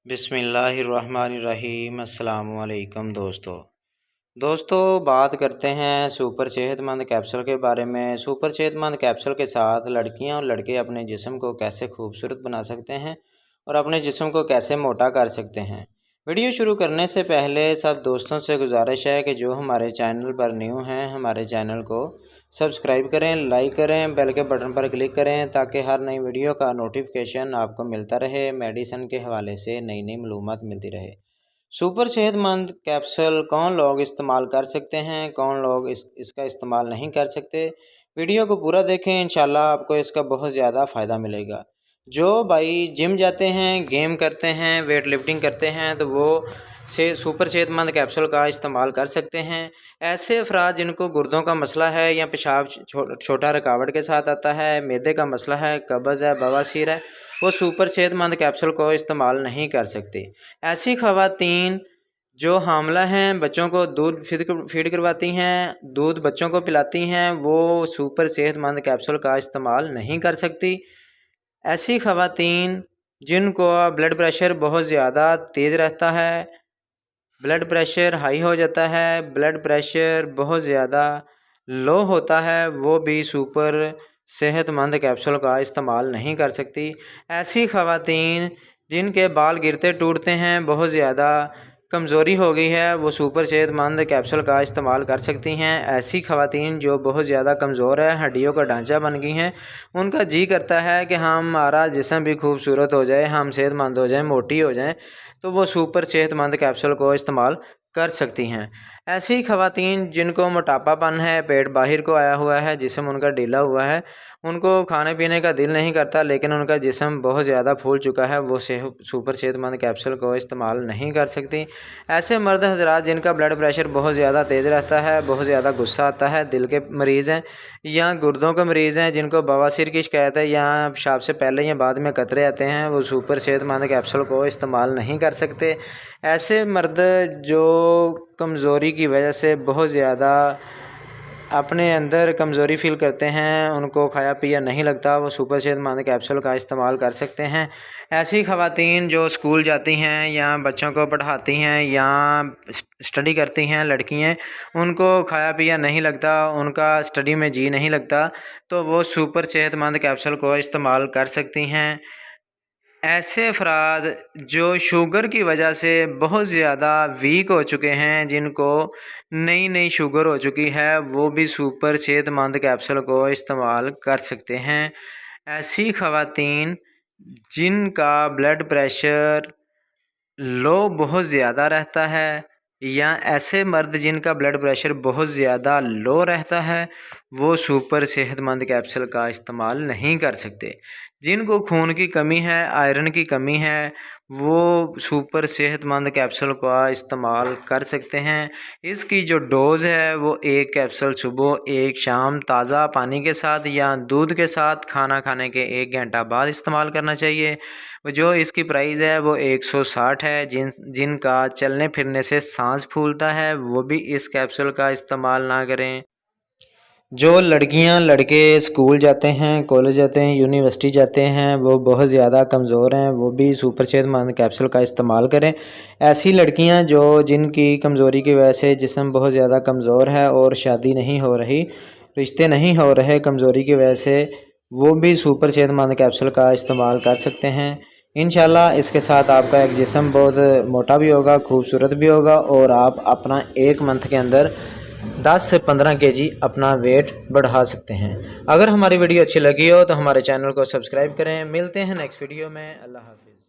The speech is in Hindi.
बिस्मिल्लाहिर्रहमानिर्रहीम। अस्सलाम वालेकुम दोस्तों बात करते हैं सुपर सेहतमंद कैप्सूल के बारे में। सुपर सेहतमंद कैप्सूल के साथ लड़कियां और लड़के अपने जिस्म को कैसे खूबसूरत बना सकते हैं और अपने जिस्म को कैसे मोटा कर सकते हैं। वीडियो शुरू करने से पहले सब दोस्तों से गुजारिश है कि जो हमारे चैनल पर न्यू हैं हमारे चैनल को सब्सक्राइब करें, लाइक करें, बेल के बटन पर क्लिक करें ताकि हर नई वीडियो का नोटिफिकेशन आपको मिलता रहे। मेडिसिन के हवाले से नई नई मालूमात मिलती रहे। सुपर सेहतमंद कैप्सूल कौन लोग इस्तेमाल कर सकते हैं, कौन लोग इसका इस्तेमाल नहीं कर सकते। वीडियो को पूरा देखें, इंशाल्लाह आपको इसका बहुत ज़्यादा फ़ायदा मिलेगा। जो भाई जिम जाते हैं, गेम करते हैं, वेट लिफ्टिंग करते हैं तो वो सुपर सेहतमंद कैप्सूल का इस्तेमाल कर सकते हैं। ऐसे अफराद जिनको गुर्दों का मसला है या पेशाब छोटा रुकावट के साथ आता है, मैदे का मसला है, कब्ज़ है, बवासीर है, वो सुपर सेहतमंद कैप्सूल को इस्तेमाल नहीं कर सकते। ऐसी ख़वातीन जो हामला हैं, बच्चों को दूध फीड करवाती हैं, दूध बच्चों को पिलाती हैं, वो सुपर सेहतमंद कैप्सूल का इस्तेमाल नहीं कर सकती। ऐसी ख़वातीन जिनको ब्लड प्रेशर बहुत ज़्यादा तेज़ रहता है, ब्लड प्रेशर हाई हो जाता है, ब्लड प्रेशर बहुत ज़्यादा लो होता है, वो भी सुपर सेहतमंद कैप्सूल का इस्तेमाल नहीं कर सकती। ऐसी ख़वातीन जिनके बाल गिरते टूटते हैं, बहुत ज़्यादा कमज़ोरी हो गई है, वो सुपर सेहतमंद कैप्सूल का इस्तेमाल कर सकती हैं। ऐसी ख़वातीन जो बहुत ज़्यादा कमज़ोर है, हड्डियों का ढांचा बन गई हैं, उनका जी करता है कि हमारा जिस्म भी खूबसूरत हो जाए, हम सेहतमंद हो जाएं, मोटी हो जाएं, तो वो सुपर सेहतमंद कैप्सूल को इस्तेमाल कर सकती हैं। ऐसी ख़वातीन जिनको मोटापापन है, पेट बाहर को आया हुआ है, जिस्म उनका ढीला हुआ है, उनको खाने पीने का दिल नहीं करता लेकिन उनका जिस्म बहुत ज़्यादा फूल चुका है, वो सुपर सेहतमंद कैप्सूल को इस्तेमाल नहीं कर सकती। ऐसे मर्द हज़रात जिनका ब्लड प्रेशर बहुत ज़्यादा तेज़ रहता है, बहुत ज़्यादा गुस्सा आता है, दिल के मरीज़ हैं या गुर्दों के मरीज़ हैं, जिनको बवासीर की शिकायत है या पेशाब से पहले या बाद में कतरे आते हैं, वो सुपर सेहतमंद कैप्सूल को इस्तेमाल नहीं कर सकते। ऐसे मर्द जो कमज़ोरी की वजह से बहुत ज़्यादा अपने अंदर कमज़ोरी फ़ील करते हैं, उनको खाया पिया नहीं लगता, वो सुपर सेहतमंद कैप्सूल का इस्तेमाल कर सकते हैं। ऐसी ख़वातीन जो स्कूल जाती हैं या बच्चों को पढ़ाती हैं या स्टडी करती हैं, लड़कियां, उनको खाया पिया नहीं लगता, उनका स्टडी में जी नहीं लगता, तो वो सुपर सेहतमंद कैप्सूल को इस्तेमाल कर सकती हैं। ऐसे अफराद जो शुगर की वजह से बहुत ज़्यादा वीक हो चुके हैं, जिनको नई नई शुगर हो चुकी है, वो भी सुपर सेहतमंद कैप्सूल को इस्तेमाल कर सकते हैं। ऐसी ख़वातीन जिनका ब्लड प्रेशर लो बहुत ज़्यादा रहता है या ऐसे मर्द जिनका ब्लड प्रेशर बहुत ज़्यादा लो रहता है, वो सुपर सेहतमंद कैप्सूल का इस्तेमाल नहीं कर सकते। जिनको खून की कमी है, आयरन की कमी है, वो सुपर सेहतमंद कैप्सूल का इस्तेमाल कर सकते हैं। इसकी जो डोज़ है वो 1 कैप्सूल सुबह, 1 शाम, ताज़ा पानी के साथ या दूध के साथ खाना खाने के 1 घंटा बाद इस्तेमाल करना चाहिए। जो इसकी प्राइस है वो 160 है। जिनका चलने फिरने से सांस फूलता है वो भी इस कैप्सूल का इस्तेमाल ना करें। जो लड़कियां लड़के स्कूल जाते हैं, कॉलेज जाते हैं, यूनिवर्सिटी जाते हैं, वो बहुत ज़्यादा कमज़ोर हैं, वो भी सुपर सेहतमंद कैप्सूल का इस्तेमाल करें। ऐसी लड़कियां जो जिनकी कमज़ोरी की वजह से जिस्म बहुत ज़्यादा कमज़ोर है और शादी नहीं हो रही, रिश्ते नहीं हो रहे कमज़ोरी की वजह से, वो भी सुपर सेहतमंद कैप्सूल का इस्तेमाल कर सकते हैं। इंशाल्लाह इसके साथ आपका एक जिस्म बहुत मोटा भी होगा, खूबसूरत भी होगा और आप अपना 1 मंथ के अंदर 10 से 15 केजी अपना वेट बढ़ा सकते हैं। अगर हमारी वीडियो अच्छी लगी हो तो हमारे चैनल को सब्सक्राइब करें। मिलते हैं नेक्स्ट वीडियो में। अल्लाह हाफिज़।